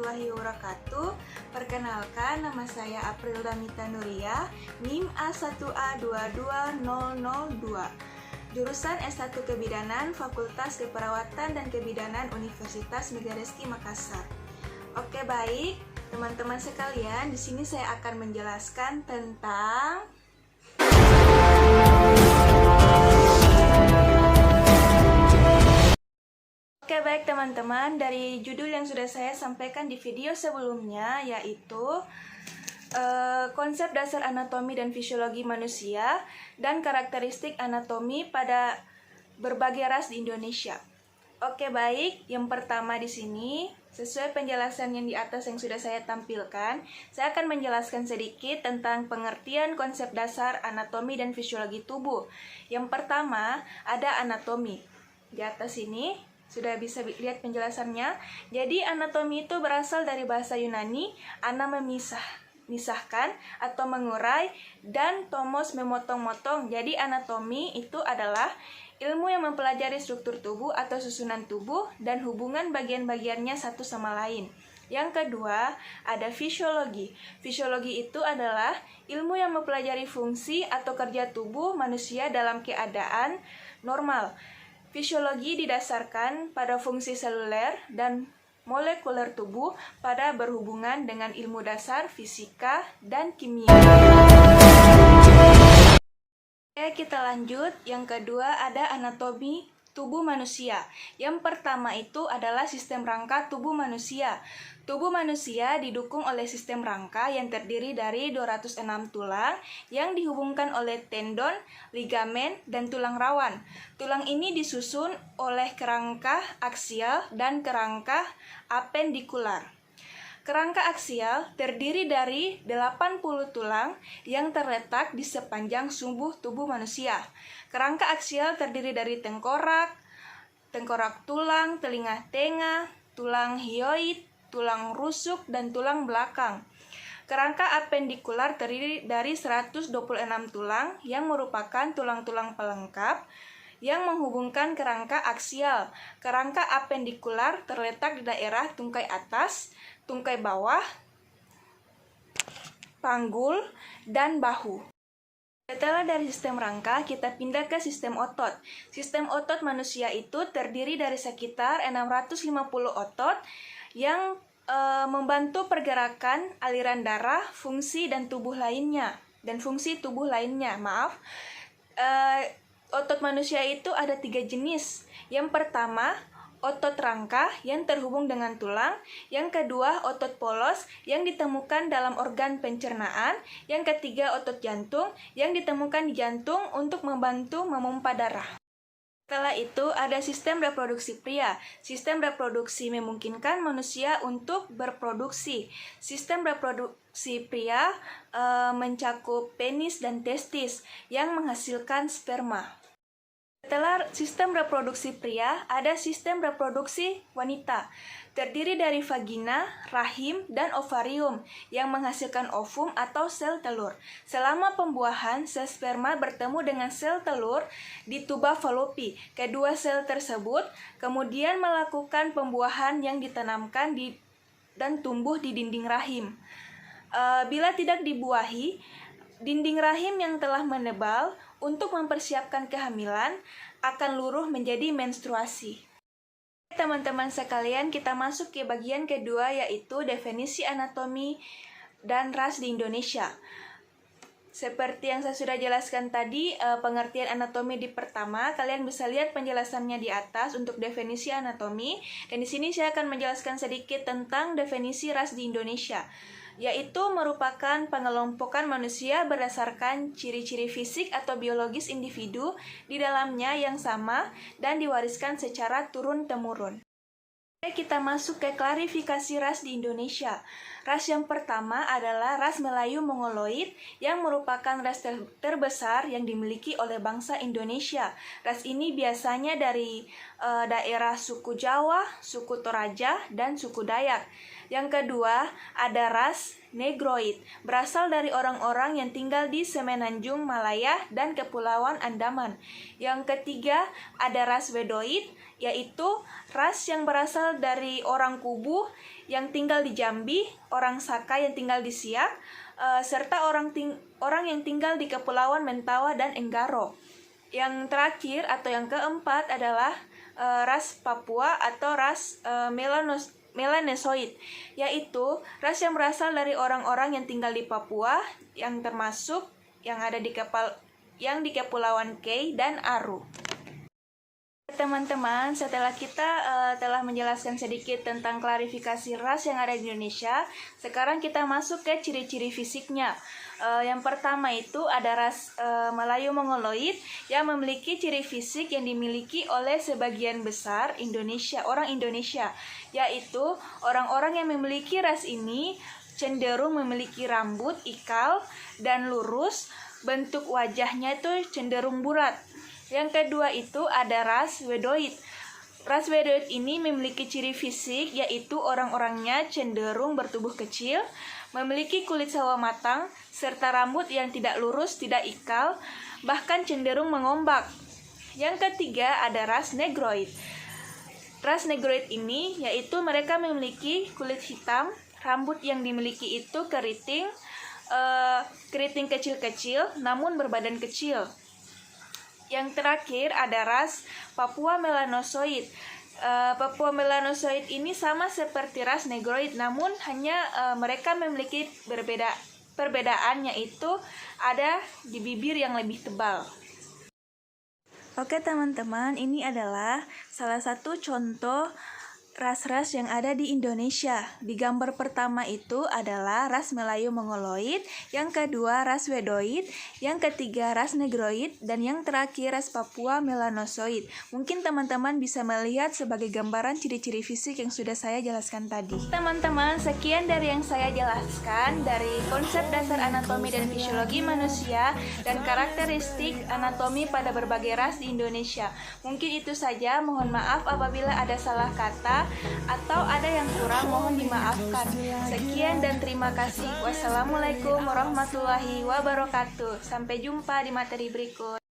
warahmatullahi wabarakatuh. Perkenalkan, nama saya Aprilda Mita Nuria, NIM A1A22002. Jurusan S1 Kebidanan, Fakultas Keperawatan dan Kebidanan Universitas Megariski Makassar. Oke, baik, teman-teman sekalian, di sini saya akan menjelaskan tentang Oke, baik teman-teman, dari judul yang sudah saya sampaikan di video sebelumnya, yaitu konsep dasar anatomi dan fisiologi manusia dan karakteristik anatomi pada berbagai ras di Indonesia. Oke, baik, yang pertama di sini, sesuai penjelasan yang di atas yang sudah saya tampilkan, saya akan menjelaskan sedikit tentang pengertian konsep dasar anatomi dan fisiologi tubuh. Yang pertama, ada anatomi. Di atas ini sudah bisa lihat penjelasannya. Jadi anatomi itu berasal dari bahasa Yunani, ana memisahkan atau mengurai, dan tomos memotong-motong. Jadi anatomi itu adalah ilmu yang mempelajari struktur tubuh atau susunan tubuh dan hubungan bagian-bagiannya satu sama lain. Yang kedua, ada fisiologi. Fisiologi itu adalah ilmu yang mempelajari fungsi atau kerja tubuh manusia dalam keadaan normal. Fisiologi didasarkan pada fungsi seluler dan molekuler tubuh pada berhubungan dengan ilmu dasar fisika dan kimia. Oke, kita lanjut. Yang kedua ada anatomi tubuh manusia. Yang pertama itu adalah sistem rangka tubuh manusia. Tubuh manusia didukung oleh sistem rangka yang terdiri dari 206 tulang yang dihubungkan oleh tendon, ligamen, dan tulang rawan. Tulang ini disusun oleh kerangka aksial dan kerangka apendikular. Kerangka aksial terdiri dari 80 tulang yang terletak di sepanjang sumbu tubuh manusia. Kerangka aksial terdiri dari tengkorak tulang, telinga tengah, tulang hyoid, tulang rusuk, dan tulang belakang. Kerangka apendikular terdiri dari 126 tulang yang merupakan tulang-tulang pelengkap yang menghubungkan kerangka aksial. Kerangka apendikular terletak di daerah tungkai atas, tungkai bawah, panggul, dan bahu. Setelah dari sistem rangka, kita pindah ke sistem otot. Sistem otot manusia itu terdiri dari sekitar 650 otot yang membantu pergerakan aliran darah, fungsi tubuh lainnya. Otot manusia itu ada 3 jenis. Yang pertama, otot rangka yang terhubung dengan tulang. Yang kedua, otot polos yang ditemukan dalam organ pencernaan. Yang ketiga, otot jantung yang ditemukan di jantung untuk membantu memompa darah. Setelah itu, ada sistem reproduksi pria. Sistem reproduksi memungkinkan manusia untuk berproduksi. Sistem reproduksi pria mencakup penis dan testis yang menghasilkan sperma. Setelah sistem reproduksi pria, ada sistem reproduksi wanita. Terdiri dari vagina, rahim, dan ovarium yang menghasilkan ovum atau sel telur. Selama pembuahan, sel sperma bertemu dengan sel telur di tuba falopi. Kedua sel tersebut kemudian melakukan pembuahan yang ditanamkan dan tumbuh di dinding rahim. Bila tidak dibuahi, dinding rahim yang telah menebal untuk mempersiapkan kehamilan akan luruh menjadi menstruasi. Teman-teman sekalian, kita masuk ke bagian kedua, yaitu definisi anatomi dan ras di Indonesia. Seperti yang saya sudah jelaskan tadi, pengertian anatomi di pertama, kalian bisa lihat penjelasannya di atas untuk definisi anatomi. Dan di sini saya akan menjelaskan sedikit tentang definisi ras di Indonesia, yaitu merupakan pengelompokan manusia berdasarkan ciri-ciri fisik atau biologis individu di dalamnya yang sama dan diwariskan secara turun-temurun. Kita masuk ke klarifikasi ras di Indonesia. Ras yang pertama adalah ras Melayu Mongoloid yang merupakan ras terbesar yang dimiliki oleh bangsa Indonesia. Ras ini biasanya dari daerah suku Jawa, suku Toraja, dan suku Dayak. Yang kedua, ada ras Negroid, berasal dari orang-orang yang tinggal di Semenanjung Malaya dan Kepulauan Andaman. Yang ketiga, ada ras Wedoid, yaitu ras yang berasal dari orang Kubu yang tinggal di Jambi, orang Saka yang tinggal di Siak, serta orang yang tinggal di Kepulauan Mentawai dan Enggaro. Yang terakhir atau yang keempat adalah ras Papua atau ras Melanesoid, yaitu ras yang berasal dari orang-orang yang tinggal di Papua, yang termasuk yang ada di Kepulauan Kei dan Aru. Teman-teman, setelah kita telah menjelaskan sedikit tentang klarifikasi ras yang ada di Indonesia, sekarang kita masuk ke ciri-ciri fisiknya. Yang pertama itu ada ras Melayu Mongoloid yang memiliki ciri fisik yang dimiliki oleh sebagian besar orang Indonesia, yaitu orang-orang yang memiliki ras ini cenderung memiliki rambut ikal dan lurus, bentuk wajahnya itu cenderung bulat. Yang kedua itu ada ras Wedoid. Ras Wedoid ini memiliki ciri fisik yaitu orang-orangnya cenderung bertubuh kecil, memiliki kulit sawo matang, serta rambut yang tidak lurus, tidak ikal, bahkan cenderung mengombak. Yang ketiga ada ras Negroid. Ras Negroid ini yaitu mereka memiliki kulit hitam, rambut yang dimiliki itu keriting kecil-kecil namun berbadan kecil. Yang terakhir ada ras Papua Melanosoid. Papua Melanosoid ini sama seperti ras Negroid, namun hanya mereka memiliki perbedaannya itu ada di bibir yang lebih tebal. Oke teman-teman, ini adalah salah satu contoh ras-ras yang ada di Indonesia. Di gambar pertama itu adalah ras Melayu Mongoloid, yang kedua ras Wedoid, yang ketiga ras Negroid, dan yang terakhir ras Papua Melanosoid. Mungkin teman-teman bisa melihat sebagai gambaran ciri-ciri fisik yang sudah saya jelaskan tadi. Teman-teman, sekian dari yang saya jelaskan dari konsep dasar anatomi dan fisiologi manusia dan karakteristik anatomi pada berbagai ras di Indonesia. Mungkin itu saja, mohon maaf apabila ada salah kata atau ada yang kurang, mohon dimaafkan. Sekian dan terima kasih. Wassalamualaikum warahmatullahi wabarakatuh. Sampai jumpa di materi berikut.